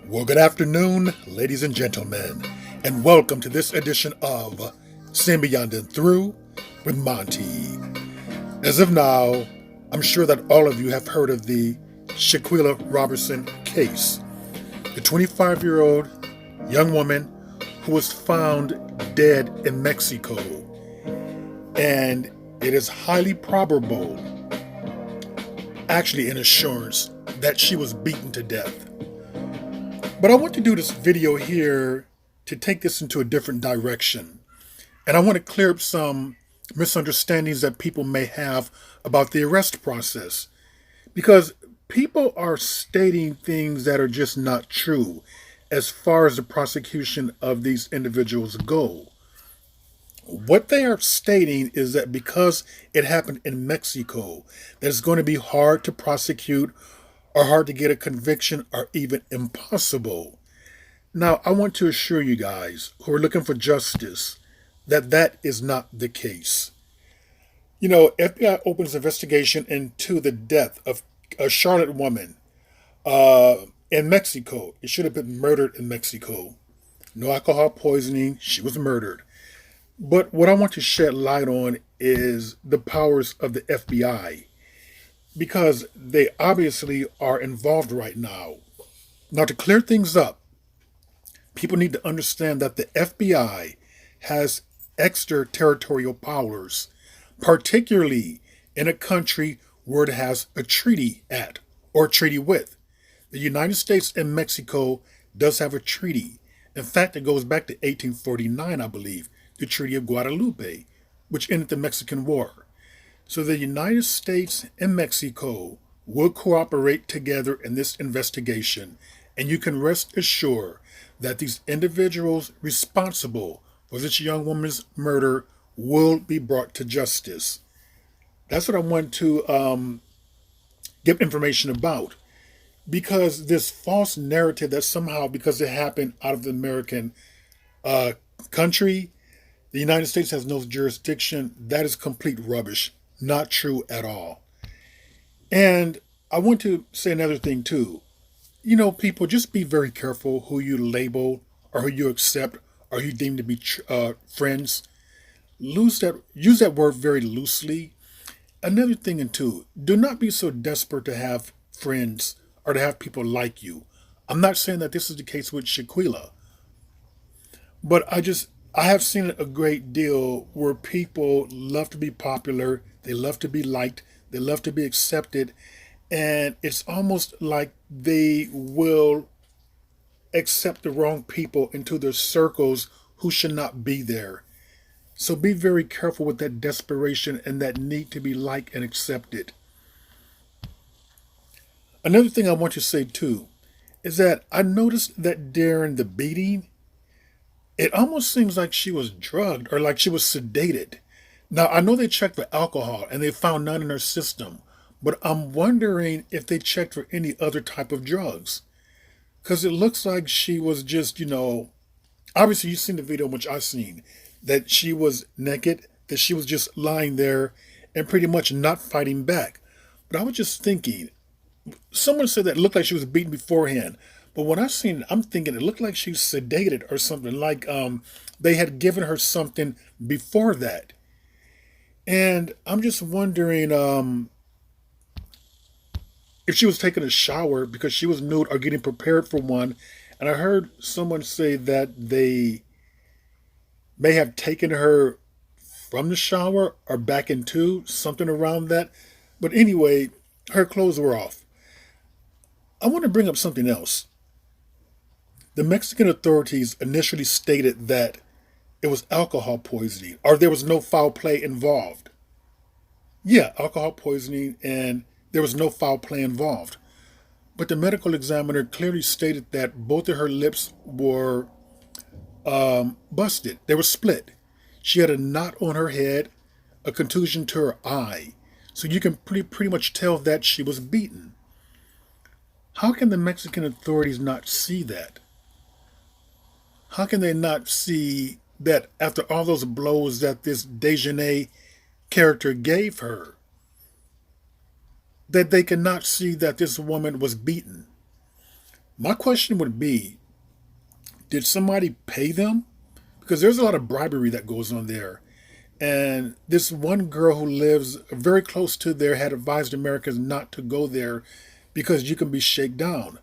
Well, good afternoon, ladies and gentlemen, and welcome to this edition of Sin Beyond and Through with Monty. As of now, I'm sure that all of you have heard of the Shanquella Robertson case, the 25-year-old young woman who was found dead in Mexico, and it is highly probable, actually an assurance, that she was beaten to death. But I want to do this video here to take this into a different direction. And I want to clear up some misunderstandings that people may have about the arrest process. Because people are stating things that are just not true as far as the prosecution of these individuals go. What they are stating is that because it happened in Mexico, that it's going to be hard to prosecute or hard to get a conviction or even impossible. Now, I want to assure you guys who are looking for justice that that is not the case. You know, FBI opens investigation into the death of a Charlotte woman in Mexico. It should have been murdered in Mexico. No alcohol poisoning. She was murdered. But what I want to shed light on is the powers of the FBI because they obviously are involved right now. Now, to clear things up, people need to understand that the FBI has extraterritorial powers, particularly in a country where it has a treaty at or a treaty with. The United States and Mexico does have a treaty. In fact, it goes back to 1849, I believe, the Treaty of Guadalupe, which ended the Mexican War. So the United States and Mexico will cooperate together in this investigation, and you can rest assured that these individuals responsible for this young woman's murder will be brought to justice. That's what I want to give information about. Because this false narrative that somehow, because it happened out of the American country, the United States has no jurisdiction, that is complete rubbish. Not true at all. And I want to say another thing too. You know, people, just be very careful who you label or who you accept or who you deem to be friends. Use that word very loosely. Another thing, and two, do not be so desperate to have friends or to have people like you. I'm not saying that this is the case with Shanquella, but I have seen it a great deal where people love to be popular, they love to be liked, they love to be accepted, and it's almost like they will accept the wrong people into their circles who should not be there. So be very careful with that desperation and that need to be liked and accepted. Another thing I want to say too is that I noticed that during the beating, it almost seems like she was drugged or like she was sedated. Now, I know they checked for alcohol and they found none in her system, but I'm wondering if they checked for any other type of drugs. Because it looks like she was just, obviously you've seen the video, which I've seen, that she was naked, that she was just lying there and pretty much not fighting back. But I was just thinking, someone said that it looked like she was beaten beforehand. But when I seen it, I'm thinking it looked like she was sedated or something, like they had given her something before that. And I'm just wondering if she was taking a shower because she was nude or getting prepared for one. And I heard someone say that they may have taken her from the shower or back into something around that. But anyway, her clothes were off. I want to bring up something else. The Mexican authorities initially stated that it was alcohol poisoning or there was no foul play involved. Yeah, alcohol poisoning and there was no foul play involved. But the medical examiner clearly stated that both of her lips were busted. They were split. She had a knot on her head, a contusion to her eye. So you can pretty much tell that she was beaten. How can the Mexican authorities not see that? How can they not see that after all those blows that this Dejanay character gave her, that they cannot see that this woman was beaten? My question would be, did somebody pay them? Because there's a lot of bribery that goes on there. And this one girl who lives very close to there had advised Americans not to go there because you can be shaken down.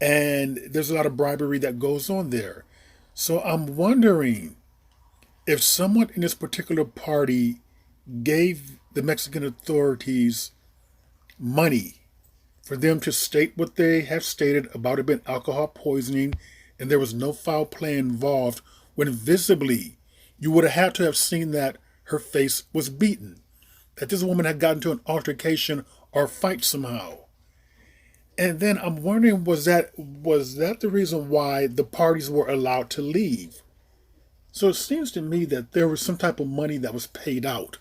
And there's a lot of bribery that goes on there. So I'm wondering if someone in this particular party gave the Mexican authorities money for them to state what they have stated about it being alcohol poisoning and there was no foul play involved, when visibly you would have had to have seen that her face was beaten, that this woman had gotten into an altercation or fight somehow. And then I'm wondering, was that the reason why the parties were allowed to leave? So it seems to me that there was some type of money that was paid out.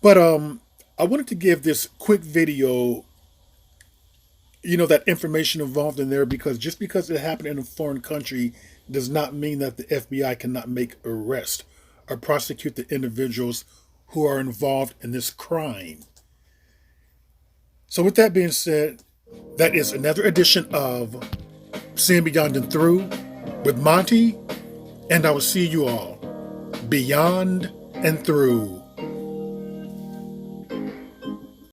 But I wanted to give this quick video, that information involved in there, because just because it happened in a foreign country does not mean that the FBI cannot make arrest or prosecute the individuals who are involved in this crime. So with that being said, that is another edition of Seeing Beyond and Through with Monty, and I will see you all beyond and through.